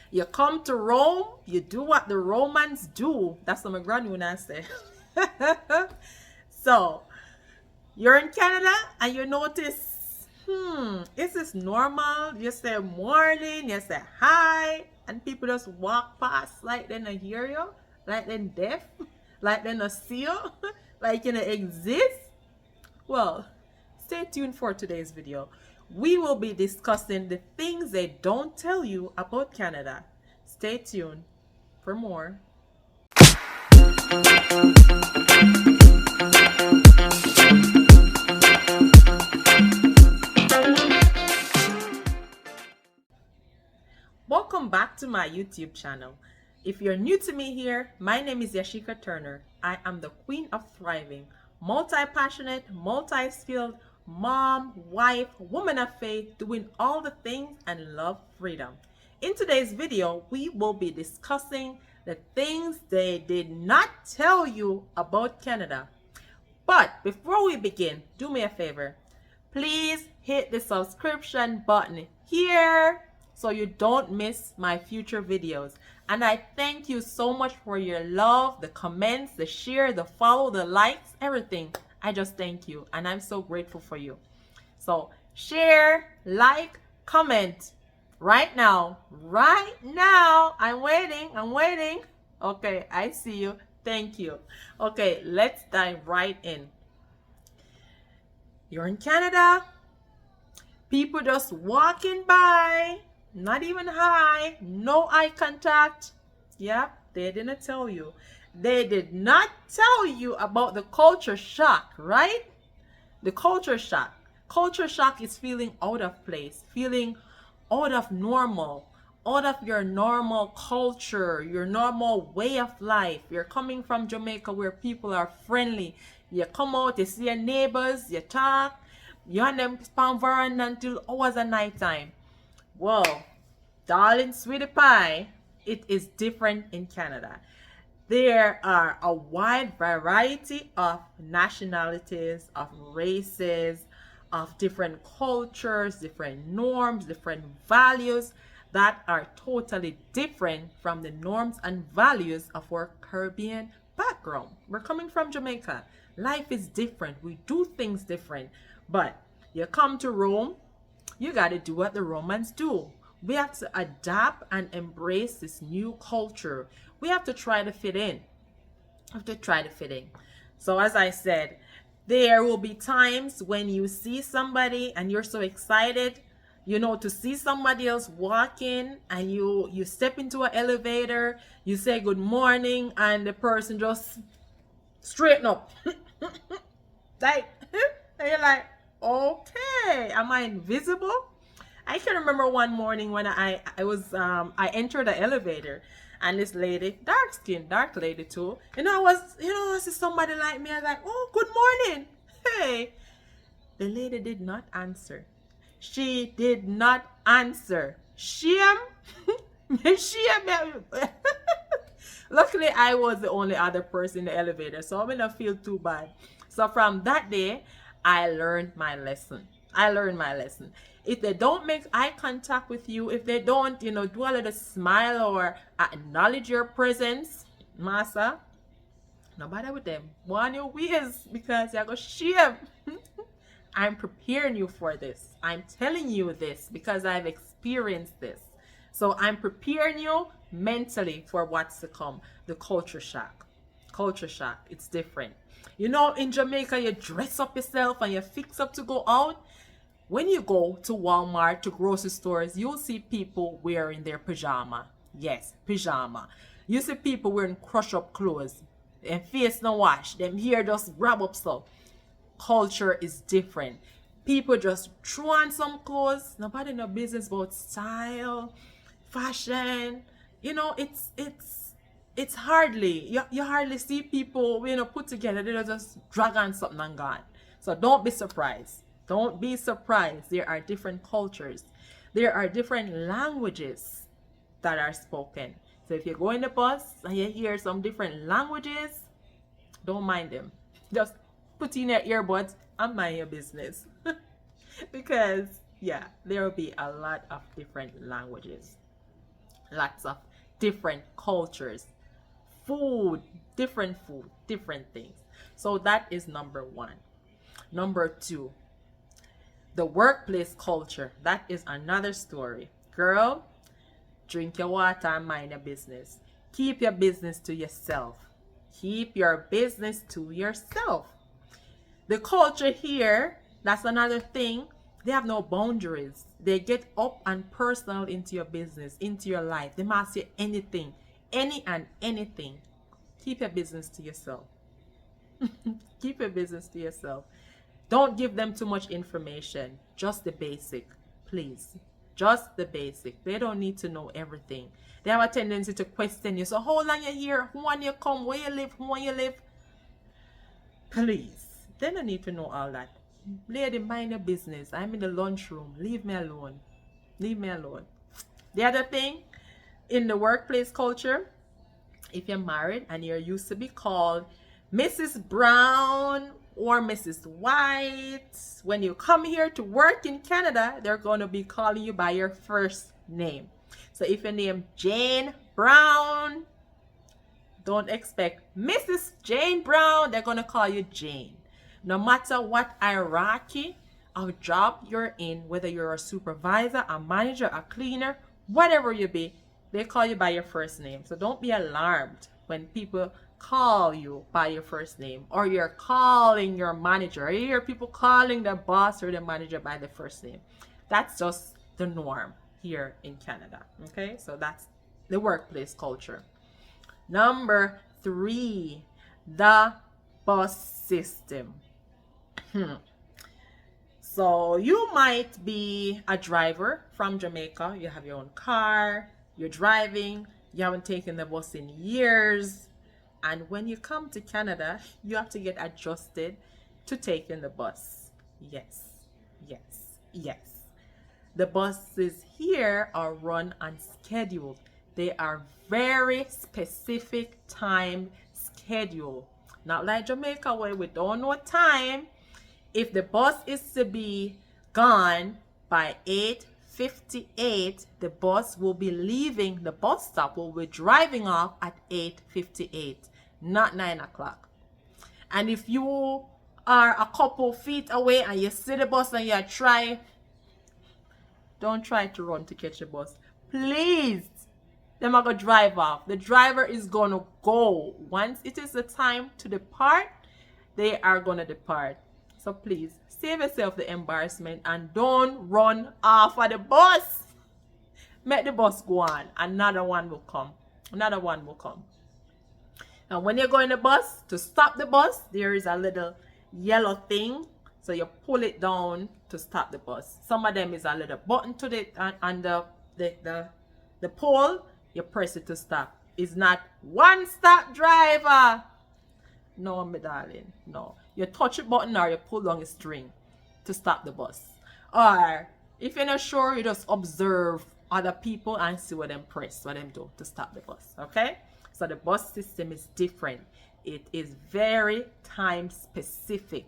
You come to Rome, you do what the Romans do. That's what my grandmother say. So, you're in Canada and you notice, is this normal? You say morning, you say hi, and people just walk past like they don't hear you, like they're deaf, like they don't see you, like you don't exist. Well, stay tuned for today's video. We will be discussing the things they don't tell you about Canada. Stay tuned for more. Welcome back to my YouTube channel. If you're new to me here, my name is Yasheika Turner. I am the queen of thriving, multi-passionate, multi-skilled, mom, wife, woman of faith, doing all the things and love freedom. In today's video, we will be discussing the things they did not tell you about Canada. But before we begin, do me a favor. Please hit the subscription button here so you don't miss my future videos. And I thank you so much for your love, the comments, the share, the follow, the likes, everything. I just thank you and I'm so grateful for you. So share, like, comment right now. Right now. I'm waiting. Okay, I see you. Thank you. Okay, let's dive right in. You're in Canada. People just walking by, not even hi, no eye contact. Yep, they didn't tell you. They did not tell you about the culture shock, right? The culture shock. Culture shock is feeling out of place, feeling out of normal, out of your normal culture, your normal way of life. You're coming from Jamaica where people are friendly. You come out, you see your neighbors, you talk, you and them spam veranda until hours of night time. Well, darling sweetie pie, it is different in Canada. There are a wide variety of nationalities, of races, of different cultures, different norms, different values that are totally different from the norms and values of our Caribbean background. We're coming from Jamaica. Life is different. We do things different. But you come to Rome, you got to do what the Romans do. We have to adapt and embrace this new culture. We have to try to fit in. So as I said, there will be times when you see somebody and you're so excited, to see somebody else walking, and you step into an elevator, you say good morning, and the person just straighten up. Like, and you're like, okay, am I invisible? I can remember one morning when I entered the elevator, and this lady, dark lady too, I was see somebody like me. I was like, oh, good morning. Hey, the lady did not answer. She did not answer. Shame. Shame. Luckily, I was the only other person in the elevator, so I didn't feel too bad. So from that day, I learned my lesson. If they don't make eye contact with you, if they don't, do a little smile or acknowledge your presence, massa, no bother with them. Go on your ways, because you're going to shame. I'm preparing you for this. I'm telling you this because I've experienced this. So I'm preparing you mentally for what's to come. The culture shock. It's different. In Jamaica, you dress up yourself and you fix up to go out. When you go to Walmart, to grocery stores, you'll see people wearing their pajama. Yes, pajama. You see people wearing crush up clothes and face no wash. Them hair just grab up so. Culture is different. People just throw on some clothes. Nobody no business about style, fashion. It's hardly, you hardly see people, put together. They just drag on something and gone. So don't be surprised. There are different cultures. There are different languages that are spoken. So if you go in the bus and you hear some different languages, don't mind them. Just put in your earbuds and mind your business. Because, yeah, there will be a lot of different languages. Lots of different cultures, food, different things. So that is number one. Number two, the workplace culture. That is another story. Girl, drink your water and mind your business. Keep your business to yourself. Keep your business to yourself. The culture here, that's another thing. They have no boundaries. They get up and personal into your business, into your life. They ask you anything, any and anything. Keep your business to yourself. Keep your business to yourself. Don't give them too much information. Just the basic, please. Just the basic. They don't need to know everything. They have a tendency to question you. So how long you here? Who want you come? Where you live? Who want you live? Please. They don't need to know all that. Lady, mind your business. I'm in the lunchroom. Leave me alone. Leave me alone. The other thing, in the workplace culture, if you're married and you're used to be called Mrs. Brown or Mrs. White, when you come here to work in Canada, they're going to be calling you by your first name. So if your name Jane Brown, don't expect Mrs. Jane Brown. They're going to call you Jane. No matter what hierarchy of job you're in, whether you're a supervisor, a manager, a cleaner, whatever you be, they call you by your first name. So don't be alarmed when people call you by your first name, or you're calling your manager, or you hear people calling the boss or the manager by the first name. That's just the norm here in Canada. Okay, so that's the workplace culture. Number three, the bus system. So you might be a driver from Jamaica. You have your own car, you're driving, you haven't taken the bus in years. And when you come to Canada, you have to get adjusted to taking the bus. Yes, yes, yes. The buses here are run on schedule. They are very specific time schedule. Not like Jamaica where we don't know time. If the bus is to be gone by 8:58, the bus will be leaving the bus stop, will be driving off at 8:58, not 9 o'clock. And if you are a couple feet away and you see the bus and you don't try to run to catch the bus. Please, they're not going to drive off. The driver is going to go. Once it is the time to depart, they are going to depart. So please, save yourself the embarrassment and don't run off of the bus. Make the bus go on. Another one will come. Another one will come. And when you're going the bus, to stop the bus, there is a little yellow thing. So you pull it down to stop the bus. Some of them is a little button to the pole. You press it to stop. It's not one stop driver. No, my darling. No. You touch a button or you pull down a string to stop the bus. Or if you're not sure, you just observe other people and see what them press, what them do to stop the bus. Okay? So the bus system is different. It is very time specific.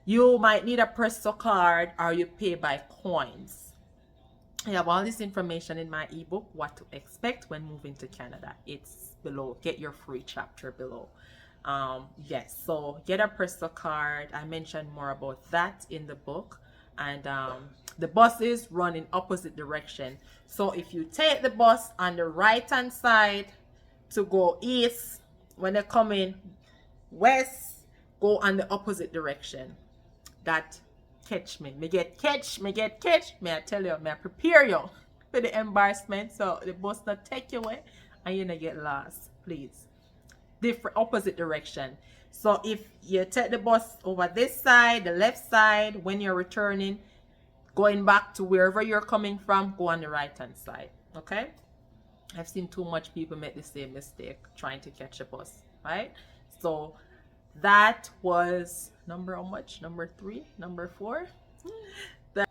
You might need a Presto card or you pay by coins. I have all this information in my ebook, What to Expect When Moving to Canada. It's below. Get your free chapter below. Yes, so get a Presto card. I mentioned more about that in the book. And the buses run in opposite direction. So if you take the bus on the right hand side to go east, when they come in west, go on the opposite direction. That catch me. Me get catch. May I tell you, may I prepare you for the embarrassment so the bus not take you away and you not get lost. Please. Different opposite direction. So if you take the bus over this side, the left side, when you're returning, going back to wherever you're coming from, go on the right hand side. Okay? I've seen too much people make the same mistake trying to catch a bus. Right? So that was number how much? Number 3? Number 4?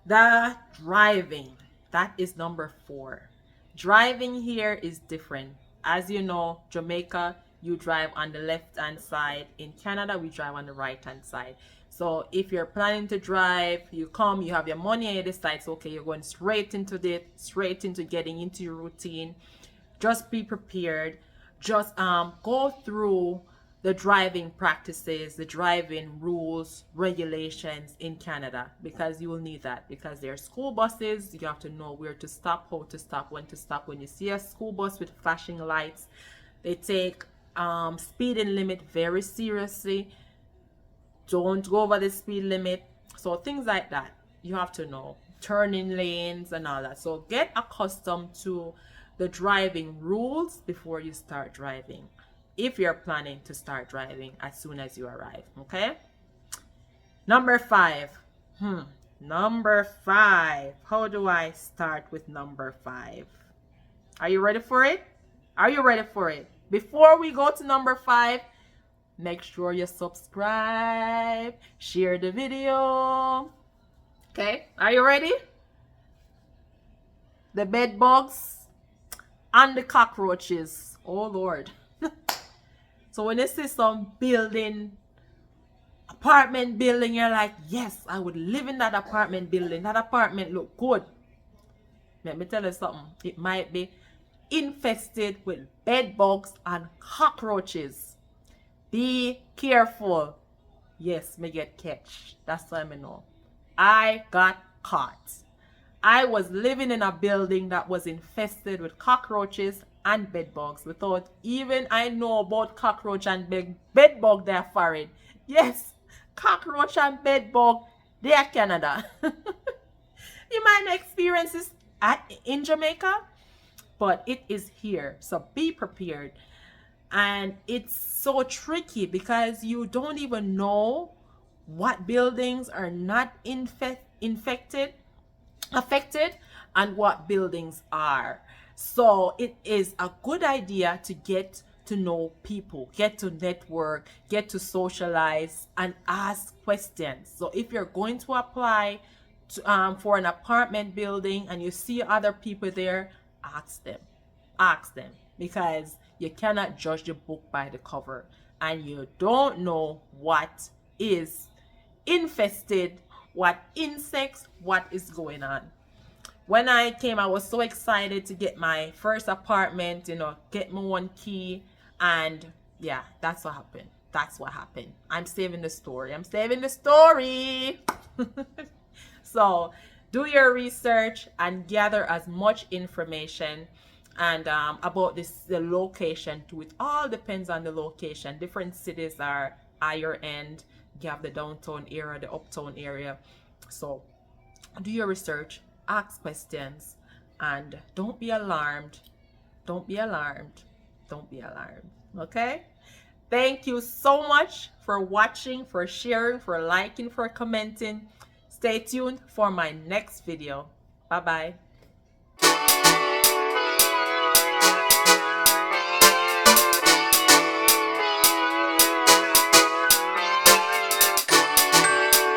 The driving. That is number 4. Driving here is different. As you know, Jamaica, you drive on the left hand side. In Canada, we drive on the right hand side. So if you're planning to drive, you come, you have your money, and you decide, okay, you're going straight into getting into your routine. Just be prepared. Just go through the driving practices, the driving rules, regulations in Canada, because you will need that. Because there are school buses, you have to know where to stop, how to stop, when to stop. When you see a school bus with flashing lights, they take speeding limit very seriously. Don't go over the speed limit. So things like that you have to know, turning lanes and all that. So get accustomed to the driving rules before you start driving, if you're planning to start driving as soon as you arrive. Okay, number 5. Number 5. How do I start with number 5? Are you ready for it? Are you ready for it? Before we go to number 5, make sure you subscribe, share the video. Okay, are you ready? The bed bugs and the cockroaches. Oh Lord. So when you see some apartment building, you're like, yes, I would live in that apartment building. That apartment look good. Let me tell you something. It might be infested with bed bugs and cockroaches. Be careful. Yes, me get catch. That's why I know. I got caught. I was living in a building that was infested with cockroaches and bed bugs without even I know about cockroach and bed bug they are foreign. Yes, cockroach and bed bug, they are Canada. You might not experience this in Jamaica, but it is here. So be prepared. And it's so tricky because you don't even know what buildings are not affected and what buildings are. So it is a good idea to get to know people, get to network, get to socialize, and ask questions. So if you're going to apply for an apartment building and you see other people there, ask them, because you cannot judge the book by the cover, and you don't know what is infested, what insects, what is going on. When I came, I was so excited to get my first apartment, get my one key, and yeah, that's what happened. I'm saving the story. So do your research and gather as much information and about the location too. It all depends on the location. Different cities are higher end. You have the downtown area, the uptown area. So do your research, ask questions, and don't be alarmed. Okay? Thank you so much for watching, for sharing, for liking, for commenting. Stay tuned for my next video. Bye-bye.